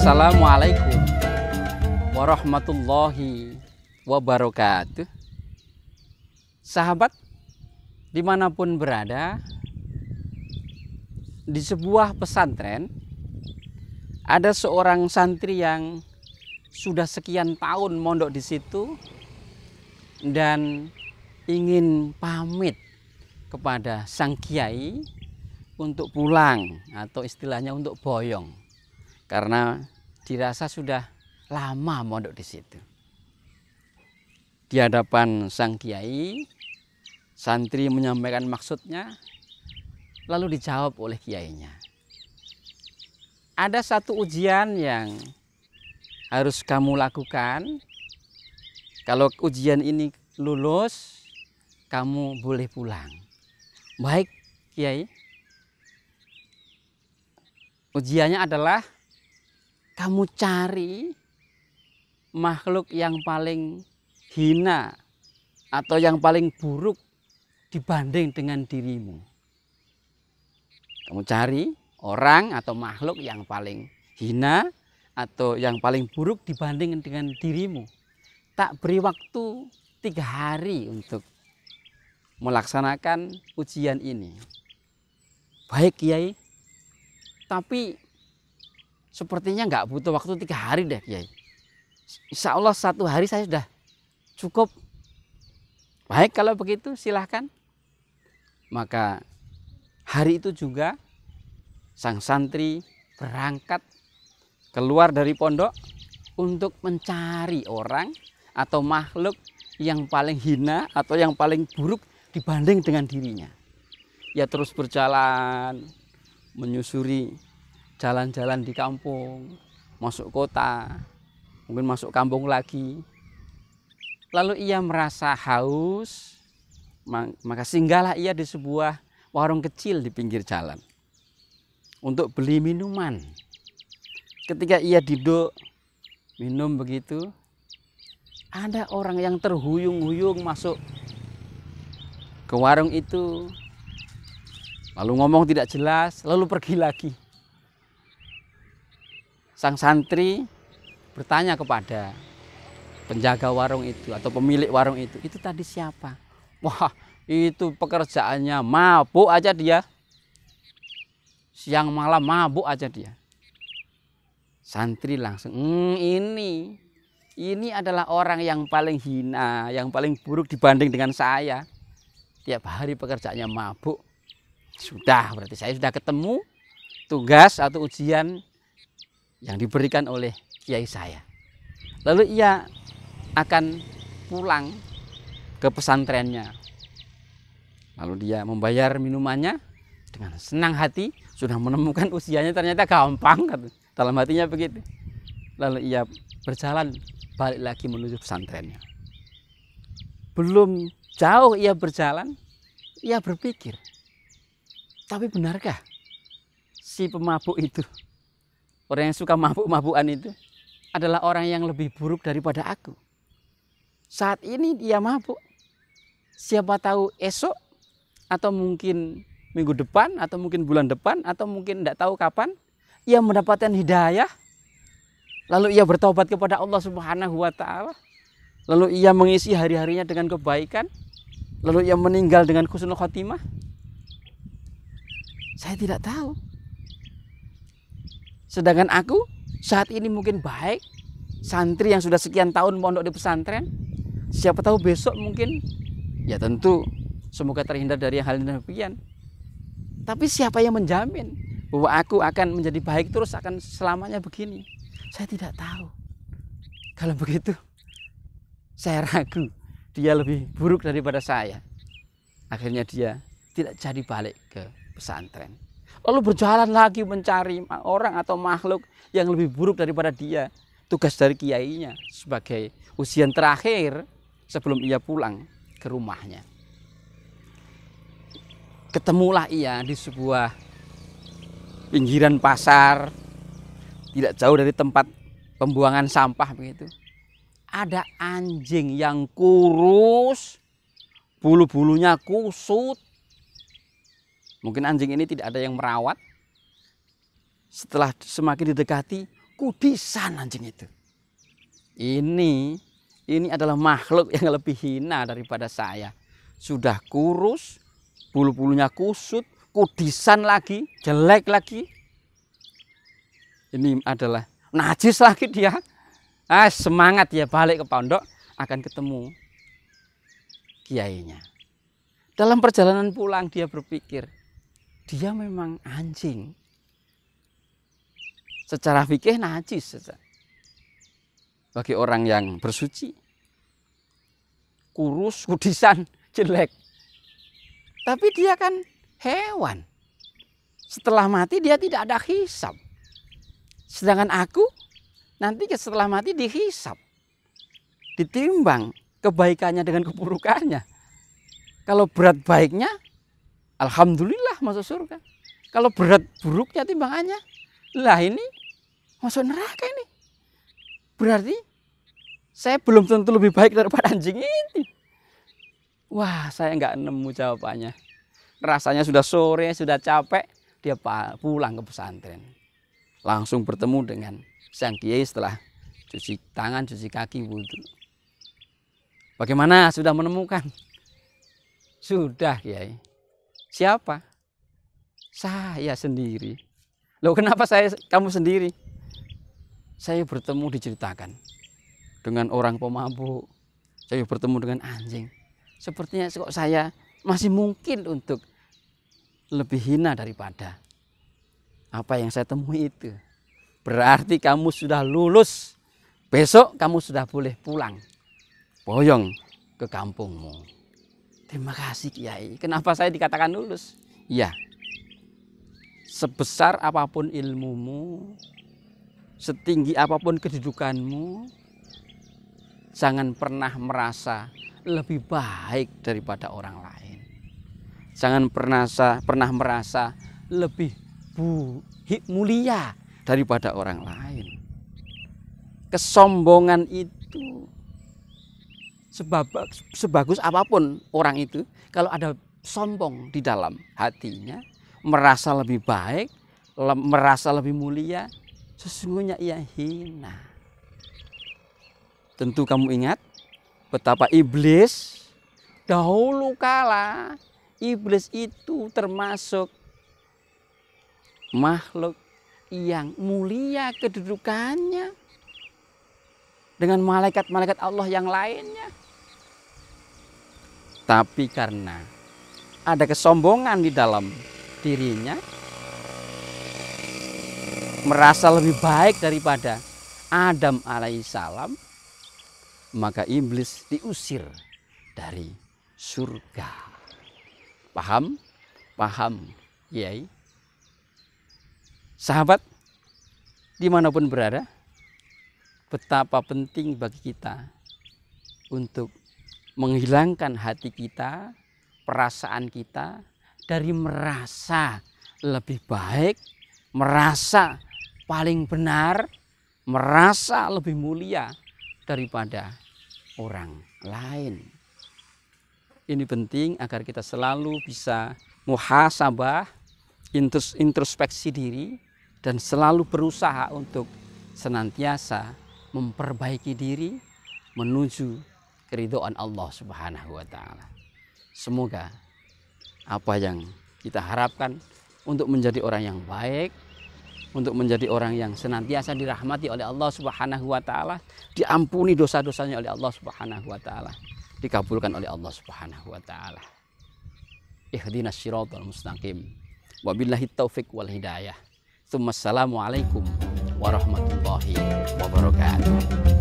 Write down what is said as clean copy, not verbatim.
Assalamualaikum warahmatullahi wabarakatuh. Sahabat dimanapun berada, di sebuah pesantren ada seorang santri yang sudah sekian tahun mondok di situ dan ingin pamit kepada sang kiai untuk pulang atau istilahnya untuk boyong, karena dirasa sudah lama mondok di situ. Di hadapan sang kiai, santri menyampaikan maksudnya, lalu dijawab oleh kiainya. Ada satu ujian yang harus kamu lakukan. Kalau ujian ini lulus, kamu boleh pulang. Baik, kiai. Ujiannya adalah kamu cari makhluk yang paling hina atau yang paling buruk dibanding dengan dirimu. Kamu cari orang atau makhluk yang paling hina atau yang paling buruk dibanding dengan dirimu. Tak beri waktu 3 hari untuk melaksanakan ujian ini. Baik, kiai. Tapi sepertinya nggak butuh waktu 3 hari deh, kiai. Insya Allah 1 hari saya sudah cukup. Baik, kalau begitu silahkan. Maka hari itu juga sang santri berangkat keluar dari pondok untuk mencari orang atau makhluk yang paling hina atau yang paling buruk dibanding dengan dirinya. Ia terus berjalan, menyusuri jalan-jalan di kampung, masuk kota, mungkin masuk kampung lagi. Lalu ia merasa haus, maka singgahlah ia di sebuah warung kecil di pinggir jalan untuk beli minuman. Ketika ia duduk minum begitu, ada orang yang terhuyung-huyung masuk ke warung itu, lalu ngomong tidak jelas, lalu pergi lagi. Sang santri bertanya kepada penjaga warung itu atau pemilik warung itu tadi siapa? Wah, itu pekerjaannya mabuk aja dia. Siang malam mabuk aja dia. Santri langsung, ini adalah orang yang paling hina, yang paling buruk dibanding dengan saya. Tiap hari pekerjaannya mabuk. Sudah, berarti saya sudah ketemu tugas atau ujian yang diberikan oleh kiai saya. Lalu ia akan pulang ke pesantrennya. Lalu dia membayar minumannya dengan senang hati, sudah menemukan ujiannya ternyata gampang. Dalam hatinya begitu. Lalu ia berjalan balik lagi menuju pesantrennya. Belum jauh ia berjalan, ia berpikir, tapi benarkah si pemabuk itu, orang yang suka mabuk-mabukan itu adalah orang yang lebih buruk daripada aku? Saat ini dia mabuk, siapa tahu esok atau mungkin minggu depan atau mungkin bulan depan atau mungkin tidak tahu kapan ia mendapatkan hidayah, lalu ia bertobat kepada Allah Subhanahu wa Ta'ala, lalu ia mengisi hari-harinya dengan kebaikan, lalu ia meninggal dengan husnul khotimah. Saya tidak tahu. Sedangkan aku saat ini mungkin baik, santri yang sudah sekian tahun mondok di pesantren. Siapa tahu besok mungkin, ya tentu semoga terhindar dari hal demikian. Tapi siapa yang menjamin bahwa aku akan menjadi baik terus, akan selamanya begini? Saya tidak tahu. Kalau begitu, saya ragu dia lebih buruk daripada saya. Akhirnya dia tidak jadi balik ke pesantren. Lalu berjalan lagi mencari orang atau makhluk yang lebih buruk daripada dia. Tugas dari kiainya sebagai ujian terakhir sebelum ia pulang ke rumahnya. Ketemulah ia di sebuah pinggiran pasar, tidak jauh dari tempat pembuangan sampah begitu. Ada anjing yang kurus, bulu-bulunya kusut. Mungkin anjing ini tidak ada yang merawat. Setelah semakin didekati, kudisan anjing itu. Ini adalah makhluk yang lebih hina daripada saya. Sudah kurus, bulu-bulunya kusut, kudisan lagi, jelek lagi. Ini adalah najis lagi dia. Semangat dia balik ke pondok, akan ketemu kiainya. Dalam perjalanan pulang dia berpikir, dia memang anjing. Secara fikih najis. Bagi orang yang bersuci, kurus, kudisan, jelek. Tapi dia kan hewan. Setelah mati dia tidak ada hisab. Sedangkan aku nanti setelah mati dihisab. Ditimbang kebaikannya dengan keburukannya. Kalau berat baiknya, alhamdulillah masuk surga. Kalau berat buruknya timbangannya, lah ini masuk neraka ini. Berarti saya belum tentu lebih baik daripada anjing ini. Wah, saya nggak nemu jawabannya. Rasanya sudah sore, sudah capek, dia pulang ke pesantren. Langsung bertemu dengan sang kiai setelah cuci tangan, cuci kaki, wudhu. Bagaimana? Sudah menemukan? Sudah, kiai. Siapa? Saya sendiri. Loh, kenapa kamu sendiri? Saya bertemu diceritakan dengan orang pemabuk. Saya bertemu dengan anjing. Sepertinya kok saya masih mungkin untuk lebih hina daripada apa yang saya temui itu. Berarti kamu sudah lulus. Besok kamu sudah boleh pulang. Boyong ke kampungmu. Terima kasih kiai. Kenapa saya dikatakan lulus? Ya. Sebesar apapun ilmumu, setinggi apapun kedudukanmu, jangan pernah merasa lebih baik daripada orang lain. Jangan pernah merasa lebih mulia daripada orang lain. Kesombongan itu sebagus apapun orang itu, kalau ada sombong di dalam hatinya, merasa lebih baik, merasa lebih mulia, sesungguhnya ia hina. Tentu kamu ingat betapa iblis dahulu kala, iblis itu termasuk makhluk yang mulia kedudukannya dengan malaikat-malaikat Allah yang lainnya. Tapi karena ada kesombongan di dalam dirinya, merasa lebih baik daripada Adam alaihissalam, maka iblis diusir dari surga. Paham? Paham, Kiai? Sahabat, dimanapun berada, betapa penting bagi kita untuk menghilangkan hati kita, perasaan kita, dari merasa lebih baik, merasa paling benar, merasa lebih mulia daripada orang lain. Ini penting agar kita selalu bisa muhasabah, introspeksi diri, dan selalu berusaha untuk senantiasa memperbaiki diri menuju keridhaan Allah Subhanahu wa taala. Semoga apa yang kita harapkan untuk menjadi orang yang baik, untuk menjadi orang yang senantiasa dirahmati oleh Allah Subhanahu wa taala, diampuni dosa-dosanya oleh Allah Subhanahu wa taala, dikabulkan oleh Allah Subhanahu wa taala. Ihdinas siratal mustaqim. Wabillahi taufik wal hidayah. Assalamualaikum warahmatullahi wabarakatuh.